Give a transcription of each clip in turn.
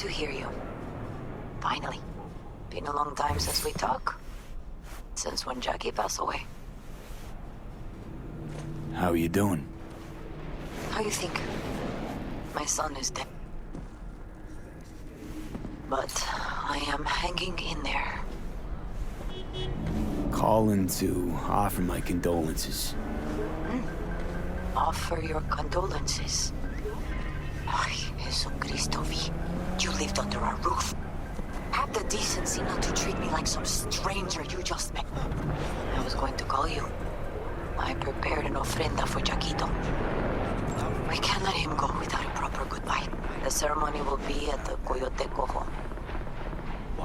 to hear you. Finally. Been a long time since we talked. Since when Jackie passed away. How are you doing? How you think? My son is dead. But I am hanging in there. Calling to offer my condolences. Offer your condolences. Ay, Jesucristo vi. You lived under our roof. Have the decency not to treat me like some stranger you just met. I was going to call you. I prepared an ofrenda for Jaquito. We can't let him go without a proper goodbye. The ceremony will be at the Coyoteco home.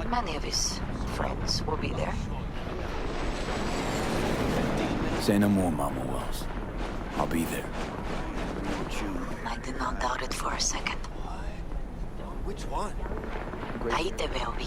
Many of his friends will be there. Say no more, Mama Wells. I'll be there. I did not doubt it for a second. Which one? Ahí te veo, Vi.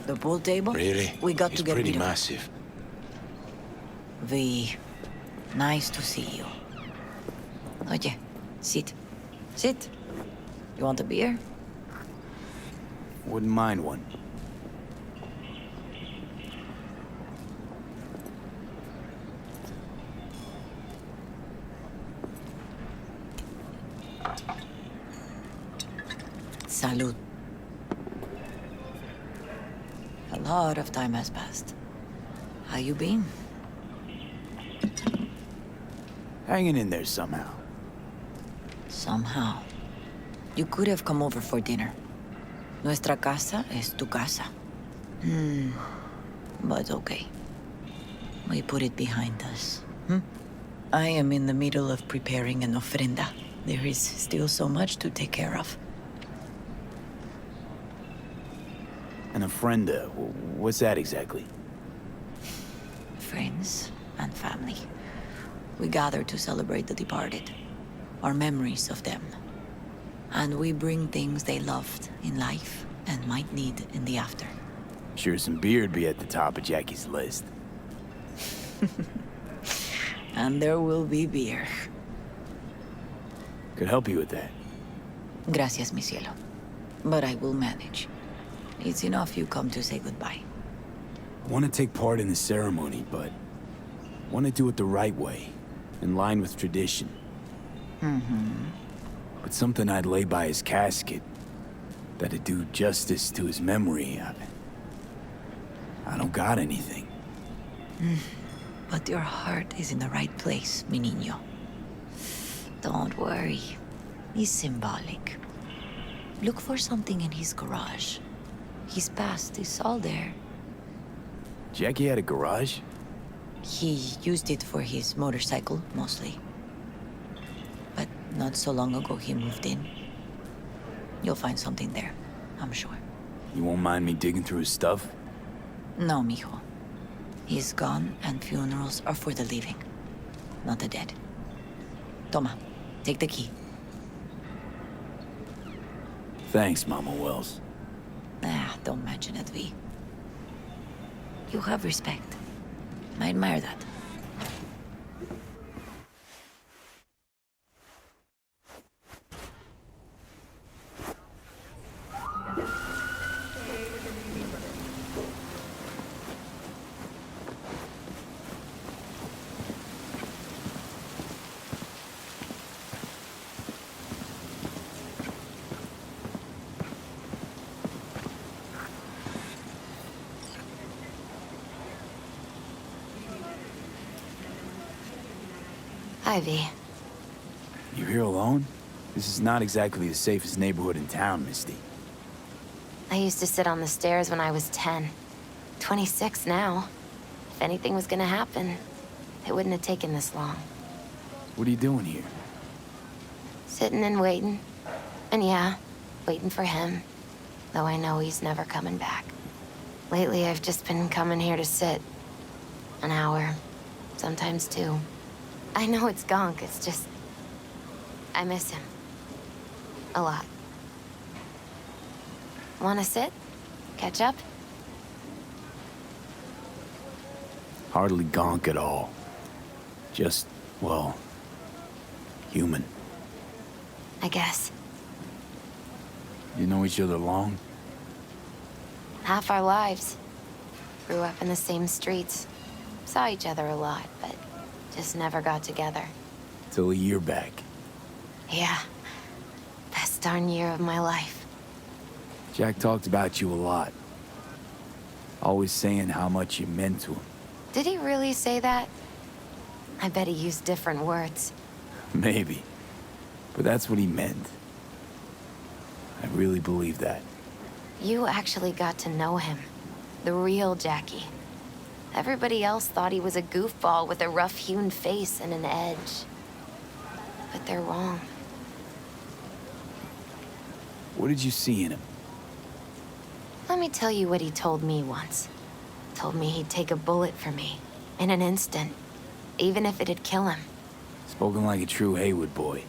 The pool table? Really? We got It's to get pretty rid of it. massive. V, nice to see you. Oye, sit. Sit. You want a beer? Wouldn't mind one. Salud. A lot of time has passed. How you been? Hanging in there somehow. Somehow. You could have come over for dinner. Nuestra casa es tu casa. But okay. We put it behind us. I am in the middle of preparing an ofrenda. There is still so much to take care of. An ofrenda, what's that exactly? Friends and family. We gather to celebrate the departed, our memories of them. And we bring things they loved in life and might need in the after. Sure some beer'd be at the top of Jackie's list. And there will be beer. Could help you with that. Gracias, mi cielo. But I will manage. It's enough you come to say goodbye. Want to take part in the ceremony, but want to do it the right way, in line with tradition. But something I'd lay by his casket, that'd do justice to his memory. I don't got anything. But your heart is in the right place, mi niño. Don't worry. He's symbolic. Look for something in his garage. His past is all there. Jackie had a garage? He used it for his motorcycle, mostly. But not so long ago, he moved in. You'll find something there, I'm sure. You won't mind me digging through his stuff? No, mijo. He's gone, and funerals are for the living, not the dead. Toma, take the key. Thanks, Mama Wells. Don't mention it, V. You have respect. I admire that. Ivy. You here alone? This is not exactly the safest neighborhood in town, Misty. I used to sit on the stairs when I was 10. 26 now. If anything was gonna happen, it wouldn't have taken this long. What are you doing here? Sitting and waiting. And yeah, waiting for him. Though I know he's never coming back. Lately, I've just been coming here to sit. An hour. Sometimes two. I know it's gunk, it's just... I miss him. A lot. Wanna sit? Catch up? Hardly gonk at all. Just, well, human. I guess. You know each other long? Half our lives. Grew up in the same streets. Saw each other a lot, but just never got together. Till a year back. Yeah. Best darn year of my life. Jack talked about you a lot. Always saying how much you meant to him. Did he really say that? I bet he used different words. Maybe. But that's what he meant. I really believe that. You actually got to know him. The real Jackie. Everybody else thought he was a goofball with a rough-hewn face and an edge. But they're wrong. What did you see in him? Let me tell you what he told me once. Told me he'd take a bullet for me. In an instant. Even if it'd kill him. Spoken like a true Haywood boy.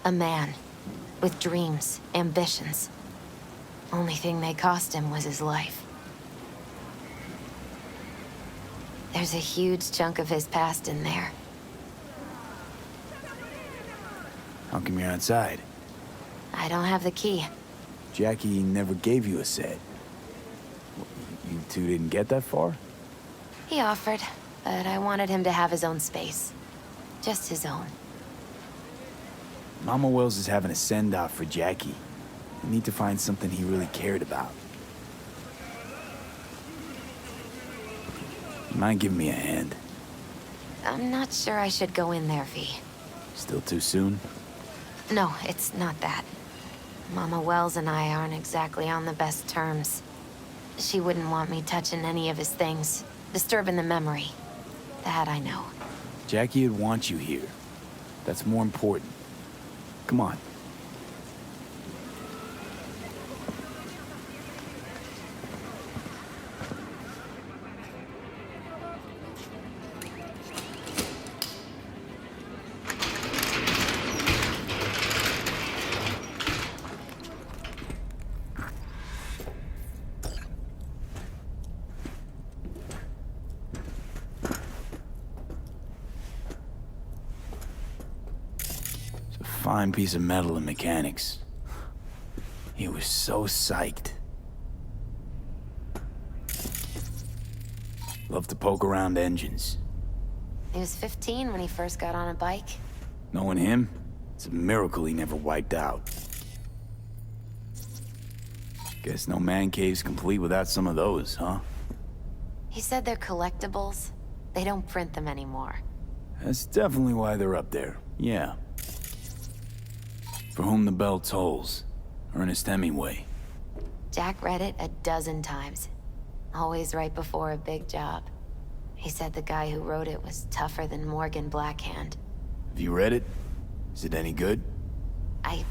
A man. With dreams, ambitions. Only thing they cost him was his life. There's a huge chunk of his past in there. How come you're outside? I don't have the key. Jackie never gave you a set. You two didn't get that far? He offered, but I wanted him to have his own space. Just his own. Mama Wells is having a send-off for Jackie. We need to find something he really cared about. You mind giving me a hand? I'm not sure I should go in there, V. Still too soon? No, it's not that. Mama Wells and I aren't exactly on the best terms. She wouldn't want me touching any of his things, disturbing the memory. That I know. Jackie would want you here. That's more important. Come on. Fine piece of metal in mechanics. He was so psyched. Loved to poke around engines. He was 15 when he first got on a bike. Knowing him, it's a miracle he never wiped out. Guess no man cave's complete without some of those, huh? He said they're collectibles. They don't print them anymore. That's definitely why they're up there, yeah. For Whom the Bell Tolls, Ernest Hemingway. Jack read it a dozen times. Always right before a big job. He said the guy who wrote it was tougher than Morgan Blackhand. Have you read it? Is it any good? I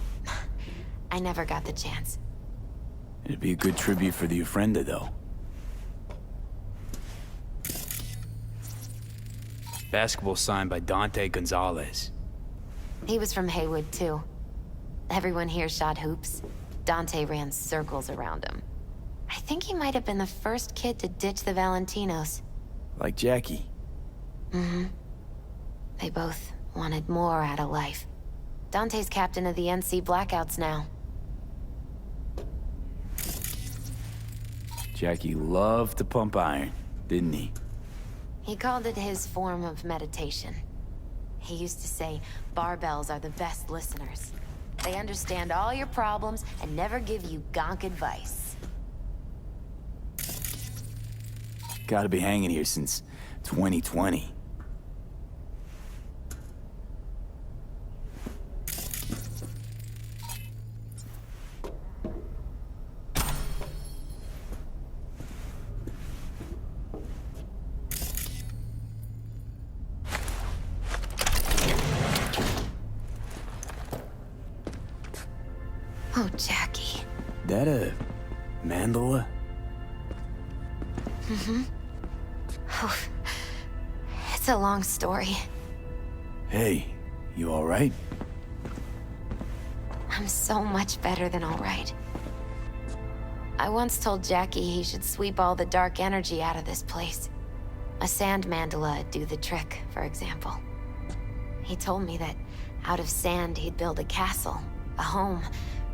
never got the chance. It'd be a good tribute for the Ofrenda, though. Basketball signed by Dante Gonzalez. He was from Haywood, too. Everyone here shot hoops. Dante ran circles around him. I think he might have been the first kid to ditch the Valentinos. Like Jackie. Mm-hmm. They both wanted more out of life. Dante's captain of the NC Blackouts now. Jackie loved to pump iron, didn't he? He called it his form of meditation. He used to say, barbells are the best listeners. They understand all your problems and never give you gonk advice. Gotta be hanging here since 2020. Oh, Jackie. That a mandala? Oh, it's a long story. Hey, you alright? I'm so much better than all right. I once told Jackie he should sweep all the dark energy out of this place. A sand mandala'd do the trick, for example. He told me that out of sand he'd build a castle, a home,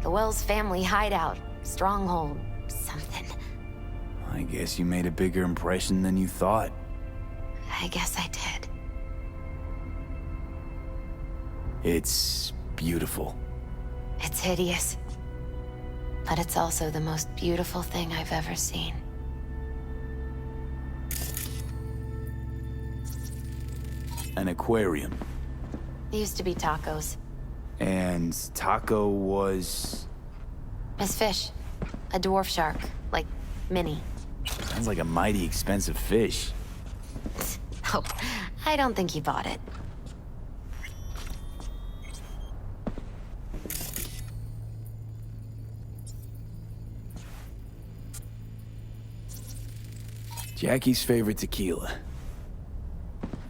the Wells family hideout, stronghold, something. I guess you made a bigger impression than you thought. I guess I did. It's beautiful. It's hideous. But it's also the most beautiful thing I've ever seen. An aquarium. It used to be tacos. And Taco was... His fish. A dwarf shark. Like, mini. Sounds like a mighty expensive fish. Oh, I don't think he bought it. Jackie's favorite tequila.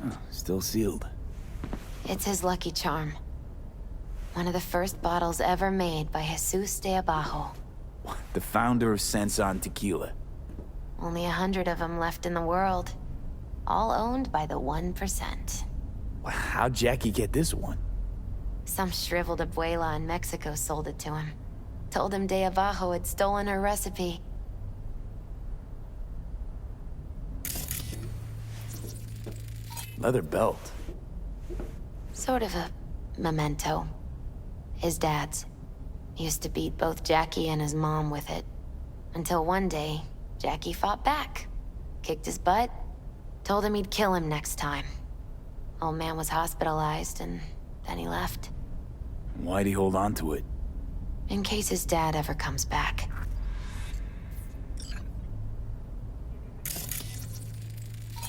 Oh, still sealed. It's his lucky charm. One of the first bottles ever made by Jesus de Abajo. The founder of Sensan Tequila. Only 100 of them left in the world. All owned by the 1%. How'd Jackie get this one? Some shriveled abuela in Mexico sold it to him. Told him de Abajo had stolen her recipe. Leather belt. Sort of a memento. His dad's. Used to beat both Jackie and his mom with it. Until one day, Jackie fought back. Kicked his butt. Told him he'd kill him next time. Old man was hospitalized, and then he left. Why'd he hold on to it? In case his dad ever comes back.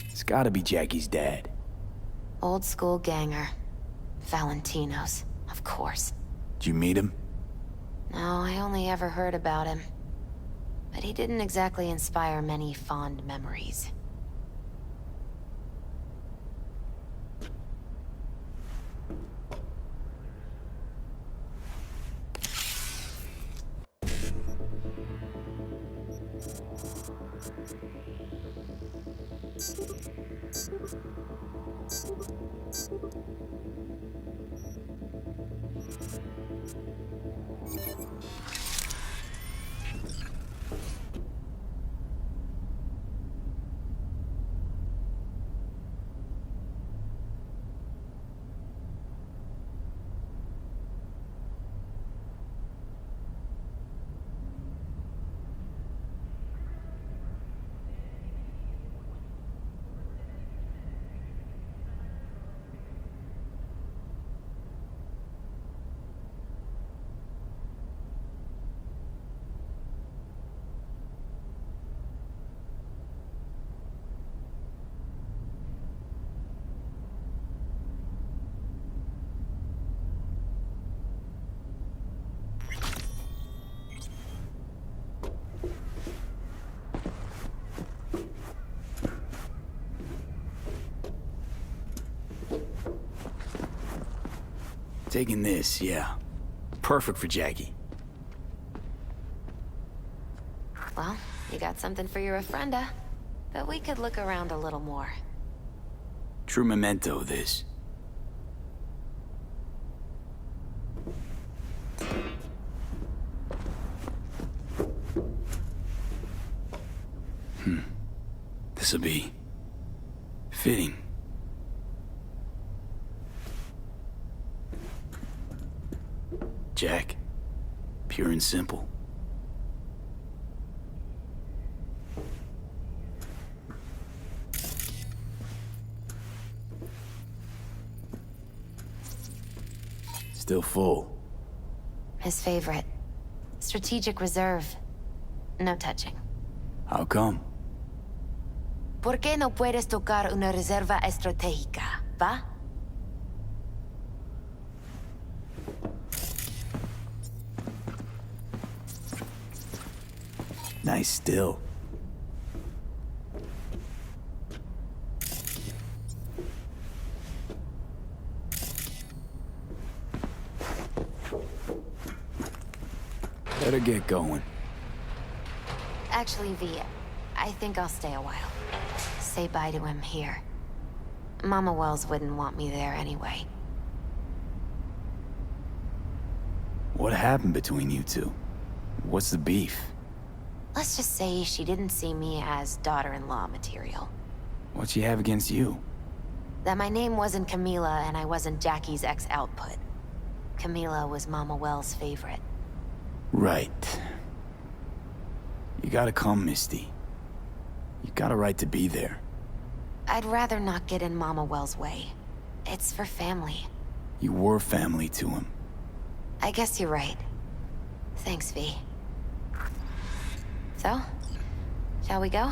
It's gotta be Jackie's dad. Old school ganger. Valentinos, of course. Did you meet him? No, I only ever heard about him. But he didn't exactly inspire many fond memories. Taking this, yeah. Perfect for Jackie. Well, you got something for your ofrenda. But we could look around a little more. True memento, this. This'll be... fitting. Jack. Pure and simple. Still full. His favorite. Strategic reserve. No touching. How come? ¿Por qué no puedes tocar una reserva estratégica, va? Nice still. Better get going. Actually, V, I think I'll stay a while. Say bye to him here. Mama Wells wouldn't want me there anyway. What happened between you two? What's the beef? Let's just say she didn't see me as daughter-in-law material. What she have against you? That my name wasn't Camila and I wasn't Jackie's ex-output. Camila was Mama Wells' favorite. Right. You gotta come, Misty. You got a right to be there. I'd rather not get in Mama Wells' way. It's for family. You were family to him. I guess you're right. Thanks, V. So, shall we go?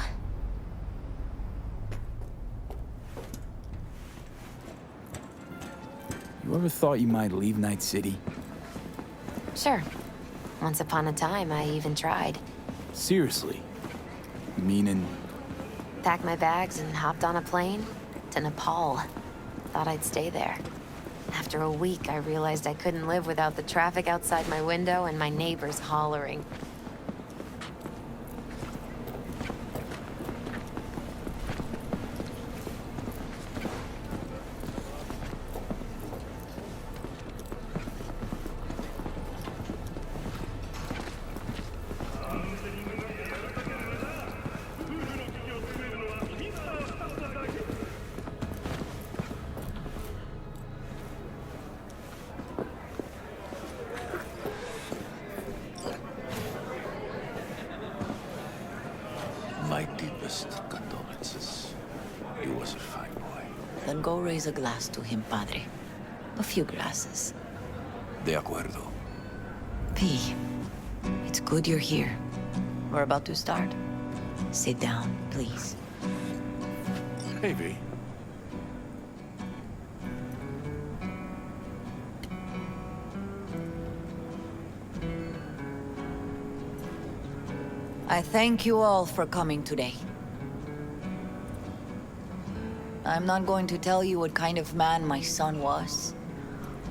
You ever thought you might leave Night City? Sure. Once upon a time, I even tried. Seriously? Meaning... Packed my bags and hopped on a plane to Nepal. Thought I'd stay there. After a week, I realized I couldn't live without the traffic outside my window and my neighbors hollering. My deepest condolences. He was a fine boy. Then go raise a glass to him, Padre. A few glasses. De acuerdo. P, it's good you're here. We're about to start. Sit down, please. Hey, V. I thank you all for coming today. I'm not going to tell you what kind of man my son was,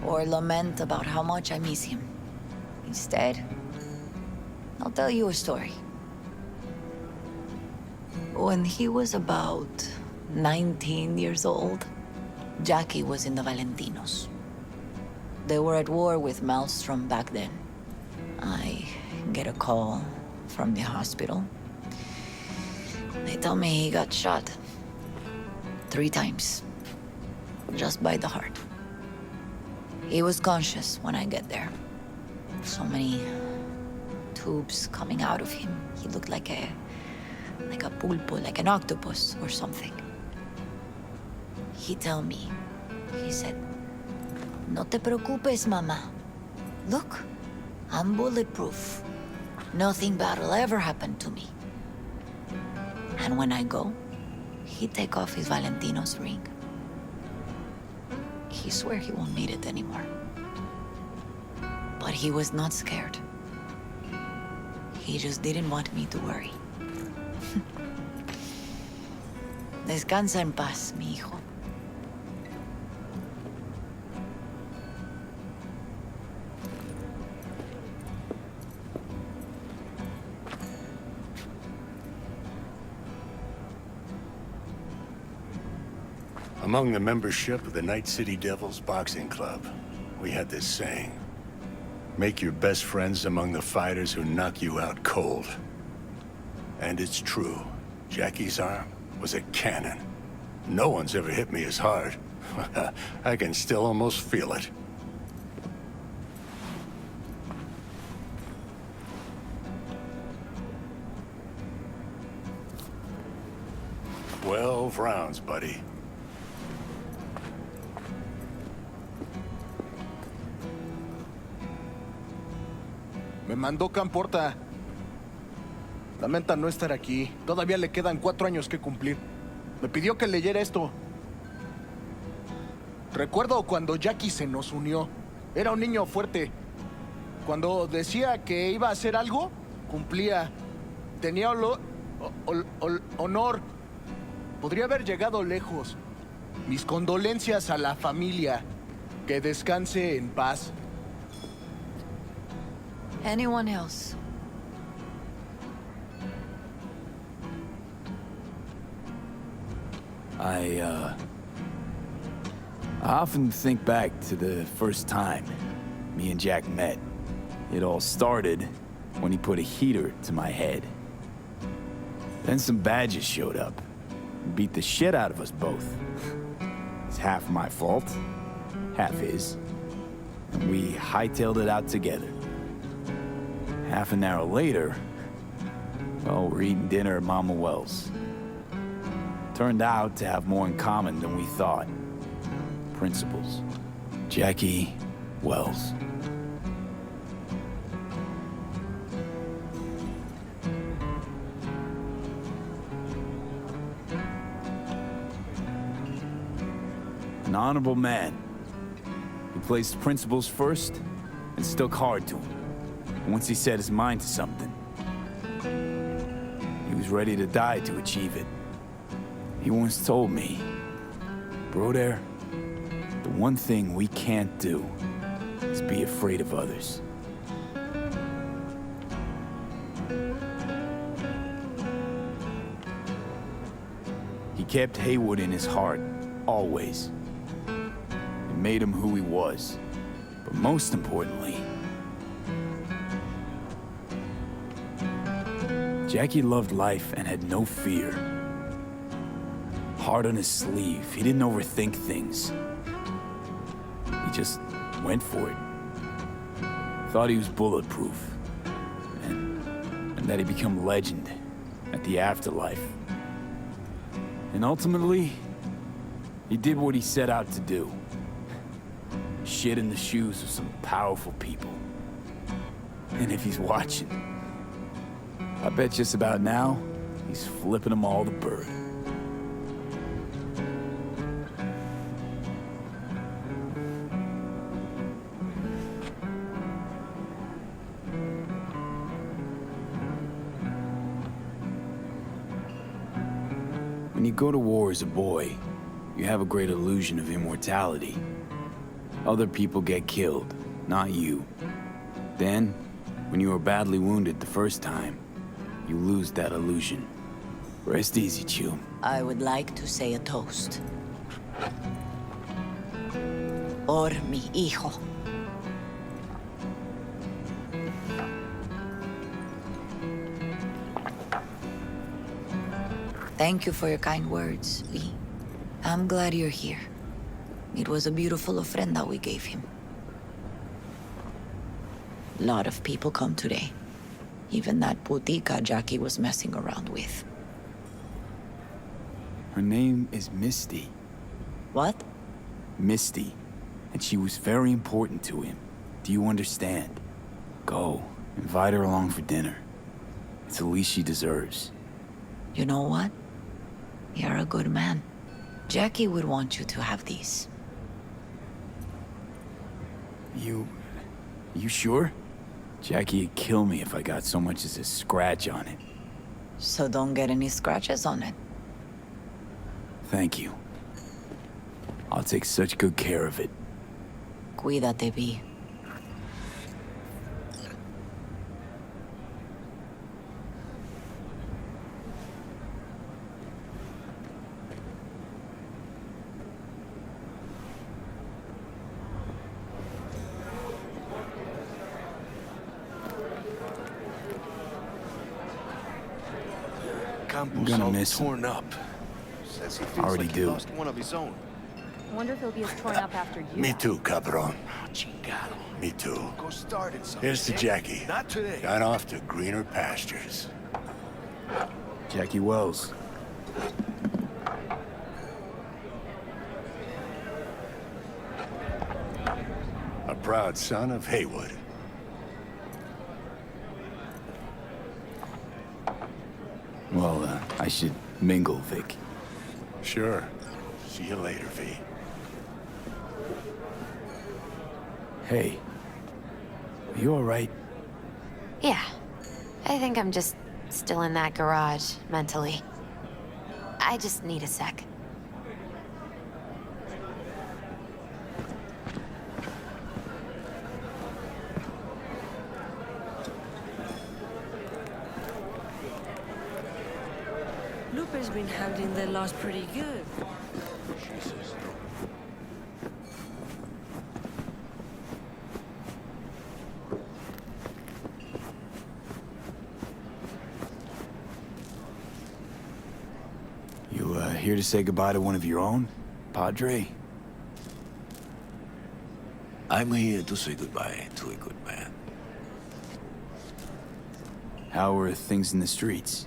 or lament about how much I miss him. Instead, I'll tell you a story. When he was about 19 years old, Jackie was in the Valentinos. They were at war with Maelstrom back then. I get a call from the hospital. They tell me he got shot 3 times, just by the heart. He was conscious when I get there. So many tubes coming out of him. He looked like a pulpo, like an octopus or something. He tell me, he said, "No te preocupes, mama. Look, I'm bulletproof. Nothing bad will ever happen to me." And when I go, he take off his Valentino's ring. He swear he won't need it anymore. But he was not scared. He just didn't want me to worry. Descansa en paz, mi hijo. Among the membership of the Night City Devils Boxing Club, we had this saying. Make your best friends among the fighters who knock you out cold. And it's true. Jackie's arm was a cannon. No one's ever hit me as hard. I can still almost feel it. "12 rounds, buddy." Me mandó Camporta. Lamenta no estar aquí. Todavía le quedan 4 años que cumplir. Me pidió que leyera esto. Recuerdo cuando Jackie se nos unió. Era un niño fuerte. Cuando decía que iba a hacer algo, cumplía. Tenía honor. Podría haber llegado lejos. Mis condolencias a la familia. Que descanse en paz. Anyone else? I often think back to the first time me and Jack met. It all started when he put a heater to my head. Then some badges showed up and beat the shit out of us both. It's half my fault, half his. And we hightailed it out together. Half an hour later, well, we're eating dinner at Mama Wells. Turned out to have more in common than we thought. Principles. Jackie Wells. An honorable man. He placed principles first and stuck hard to him. Once he set his mind to something, he was ready to die to achieve it. He once told me, "Broder, the one thing we can't do is be afraid of others." He kept Haywood in his heart, always. It made him who he was. But most importantly, Jackie loved life and had no fear. Heart on his sleeve. He didn't overthink things. He just went for it. Thought he was bulletproof. And that he'd become legend at the afterlife. And ultimately, he did what he set out to do. Shit in the shoes of some powerful people. And if he's watching, I bet just about now, he's flipping them all the bird. When you go to war as a boy, you have a great illusion of immortality. Other people get killed, not you. Then, when you are badly wounded the first time, you lose that illusion. Rest easy, Chew. I would like to say a toast. Por mi hijo. Thank you for your kind words, Lee. I'm glad you're here. It was a beautiful ofrenda we gave him. A lot of people come today. Even that putica Jackie was messing around with. Her name is Misty. What? Misty. And she was very important to him. Do you understand? Go. Invite her along for dinner. It's the least she deserves. You know what? You're a good man. Jackie would want you to have these. You sure? Jackie'd kill me if I got so much as a scratch on it. So don't get any scratches on it. Thank you. I'll take such good care of it. Cuídate, Vi. Campos gonna all miss him. torn up. Says he feels Already like he do. lost one of his own. Wonder if he'll be as torn up after you. Me too, cabron. Chingado. Me too. Go started something. Here's to eh? Jackie. Not today. Gone off to greener pastures. Jackie Wells. A proud son of Haywood. Well, I should mingle, Vic. Sure. See you later, V. Hey. Are you alright? Yeah. I think I'm just still in that garage, mentally. I just need a sec. Lupe's been handling the loss pretty good. You, here to say goodbye to one of your own? Padre? I'm here to say goodbye to a good man. How are things in the streets?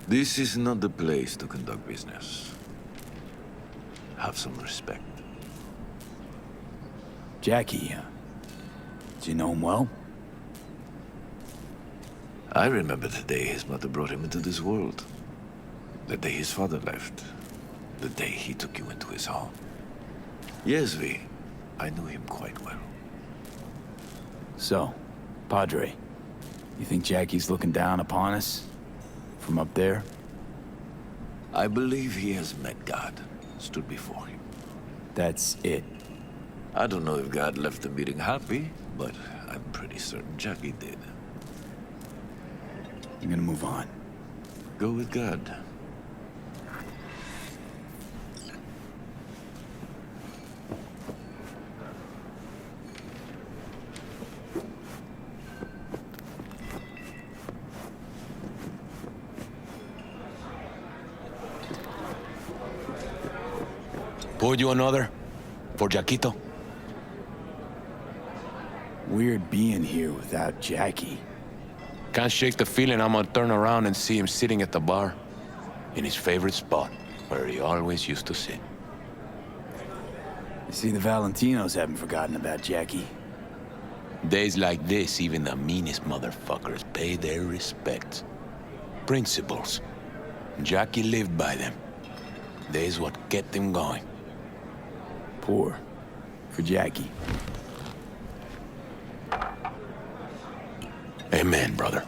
This is not the place to conduct business. Have some respect. Jackie, do you know him well? I remember the day his mother brought him into this world. The day his father left. The day he took you into his home. Yes, V. I knew him quite well. So, Padre, you think Jackie's looking down upon us? From up there? I believe he has met God, stood before him. That's it. I don't know if God left the meeting happy, but I'm pretty certain Jackie did. I'm gonna move on. Go with God. Pour you another? For Jaquito? Weird being here without Jackie. Can't shake the feeling I'm gonna turn around and see him sitting at the bar. In his favorite spot, where he always used to sit. You see, the Valentinos haven't forgotten about Jackie. Days like this, even the meanest motherfuckers pay their respects. Principles. Jackie lived by them. They's what kept him going. Poor. For Jackie. Amen, brother.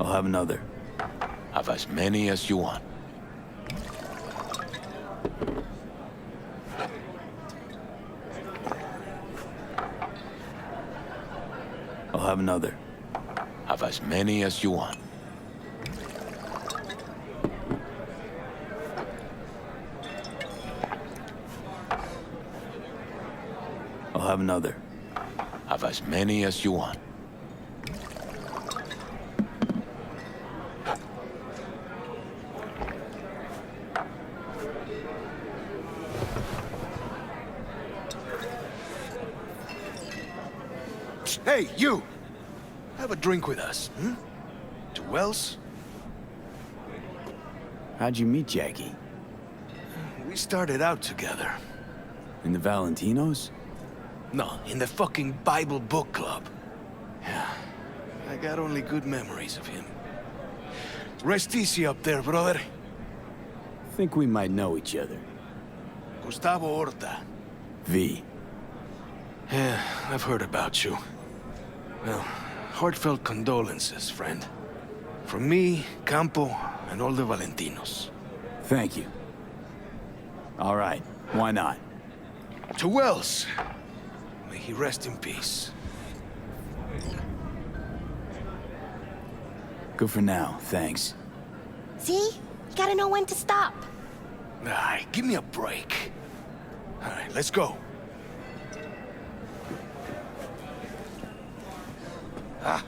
I'll have another. Have as many as you want. I'll have another. Have as many as you want. I'll have another. Have as many as you want. Hey, you! Have a drink with us, hmm? To Wells? How'd you meet Jackie? We started out together. In the Valentinos? No, in the fucking Bible book club. Yeah, I got only good memories of him. Rest easy up there, brother. Think we might know each other. Gustavo Horta. V. Yeah, I've heard about you. Well, heartfelt condolences, friend. From me, Campo, and all the Valentinos. Thank you. All right, why not? To Wells. May he rest in peace. Good for now, thanks. See? You gotta know when to stop. Aye, give me a break. All right, let's go. Ah,